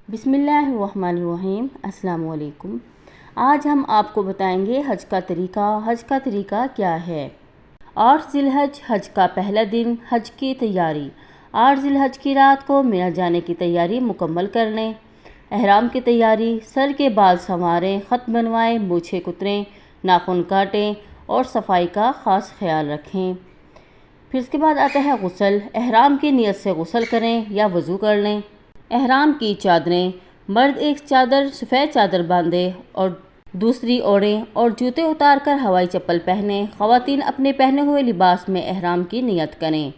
بسم اللہ الرحمن الرحیم۔ السلام علیکم۔ آج ہم آپ کو بتائیں گے حج کا طریقہ۔ حج کا طریقہ کیا ہے؟ 8 ذی الحج حج کا پہلا دن۔ حج کی تیاری 8 ذی الحج کی رات کو مینا جانے کی تیاری مکمل کر لیں۔ احرام کی تیاری: سر کے بال سنواریں، خط بنوائیں، مونچھیں کتریں، ناخن کاٹیں اور صفائی کا خاص خیال رکھیں۔ پھر اس کے بعد آتا ہے غسل۔ احرام کی نیت سے غسل کریں یا وضو کر لیں۔ احرام کی چادریں: مرد ایک چادر سفید چادر باندھے اور دوسری اوڑھیں اور جوتے اتار کر ہوائی چپل پہنیں۔ خواتین اپنے پہنے ہوئے لباس میں احرام کی نیت کریں۔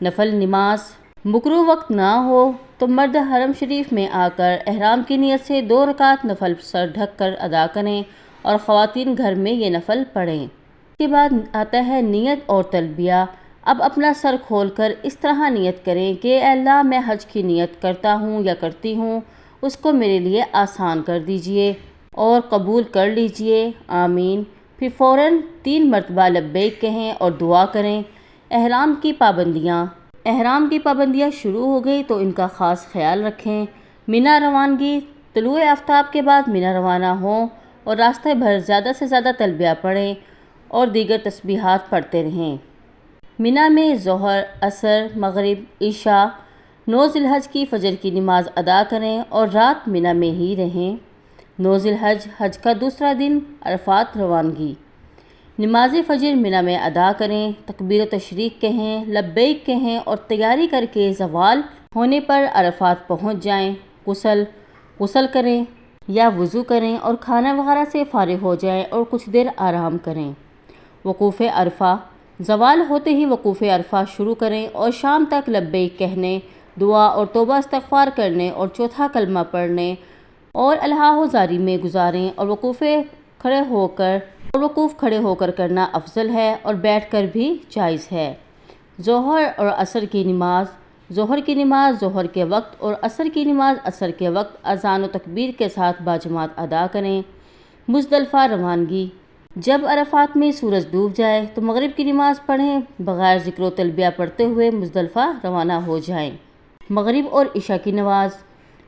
نفل نماز: مکروہ وقت نہ ہو تو مرد حرم شریف میں آ کر احرام کی نیت سے 2 رکعت نفل سر ڈھک کر ادا کریں اور خواتین گھر میں یہ نفل پڑھیں۔ اس کے بعد آتا ہے نیت اور تلبیہ۔ اب اپنا سر کھول کر اس طرح نیت کریں کہ اے اللہ، میں حج کی نیت کرتا ہوں یا کرتی ہوں، اس کو میرے لیے آسان کر دیجئے اور قبول کر لیجئے، آمین۔ پھر فوراً 3 مرتبہ لبیک کہیں اور دعا کریں۔ احرام کی پابندیاں شروع ہو گئی تو ان کا خاص خیال رکھیں۔ مینا روانگی: طلوع آفتاب کے بعد مینا روانہ ہوں اور راستے بھر زیادہ سے زیادہ تلبیہ پڑھیں اور دیگر تسبیحات پڑھتے رہیں۔ مینا میں ظہر، عصر، مغرب، عشاء، 9 ذی الحج کی فجر کی نماز ادا کریں اور رات مینا میں ہی رہیں۔ 9 ذی الحج حج کا دوسرا دن، عرفات روانگی: نماز فجر مینا میں ادا کریں، تکبیر و تشریق کہیں، لبیک کہیں اور تیاری کر کے زوال ہونے پر عرفات پہنچ جائیں۔ غسل کریں یا وضو کریں اور کھانا وغیرہ سے فارغ ہو جائیں اور کچھ دیر آرام کریں۔ وقوف عرفہ: زوال ہوتے ہی وقوف عرفہ شروع کریں اور شام تک لبیک کہنے، دعا اور توبہ استغفار کرنے اور چوتھا کلمہ پڑھنے اور الحاح و زاری میں گزاریں اور وقوف کھڑے ہو کر کرنا افضل ہے اور بیٹھ کر بھی جائز ہے۔ ظہر اور عصر کی نماز: ظہر کی نماز ظہر کے وقت اور عصر کی نماز عصر کے وقت اذان و تکبیر کے ساتھ باجماعت ادا کریں۔ مزدلفہ روانگی: جب عرفات میں سورج ڈوب جائے تو مغرب کی نماز پڑھیں، بغیر ذکر و تلبیہ پڑھتے ہوئے مزدلفہ روانہ ہو جائیں۔ مغرب اور عشاء کی نماز: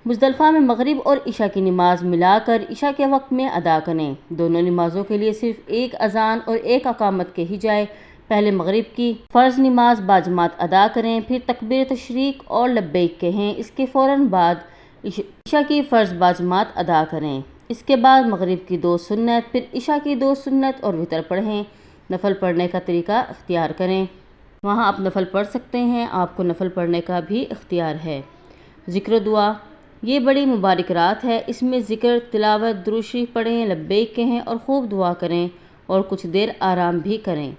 مزدلفہ میں مغرب اور عشاء کی نماز ملا کر عشاء کے وقت میں ادا کریں۔ دونوں نمازوں کے لیے صرف ایک اذان اور ایک اقامت کہی جائے۔ پہلے مغرب کی فرض نماز باجماعت ادا کریں، پھر تکبیر تشریق اور لبیک کہیں، اس کے فوراً بعد عشاء کی فرض باجماعت ادا کریں۔ اس کے بعد مغرب کی 2 سنت، پھر عشاء کی 2 سنت اور وتر پڑھیں۔ نفل پڑھنے کا طریقہ اختیار کریں۔ وہاں آپ نفل پڑھ سکتے ہیں، آپ کو نفل پڑھنے کا بھی اختیار ہے۔ ذکر و دعا: یہ بڑی مبارک رات ہے، اس میں ذکر، تلاوت، درود شریف پڑھیں، لبیک کہیں اور خوب دعا کریں اور کچھ دیر آرام بھی کریں۔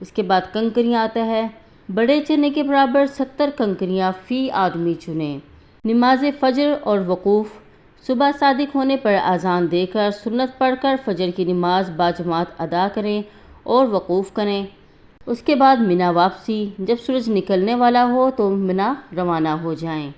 اس کے بعد کنکریاں آتا ہے۔ بڑے چنے کے برابر 70 کنکریاں فی آدمی چنیں۔ نماز فجر اور وقوف: صبح صادق ہونے پر اذان دے کر سنت پڑھ کر فجر کی نماز باجماعت ادا کریں اور وقوف کریں۔ اس کے بعد مینا واپسی: جب سورج نکلنے والا ہو تو مینا روانہ ہو جائیں۔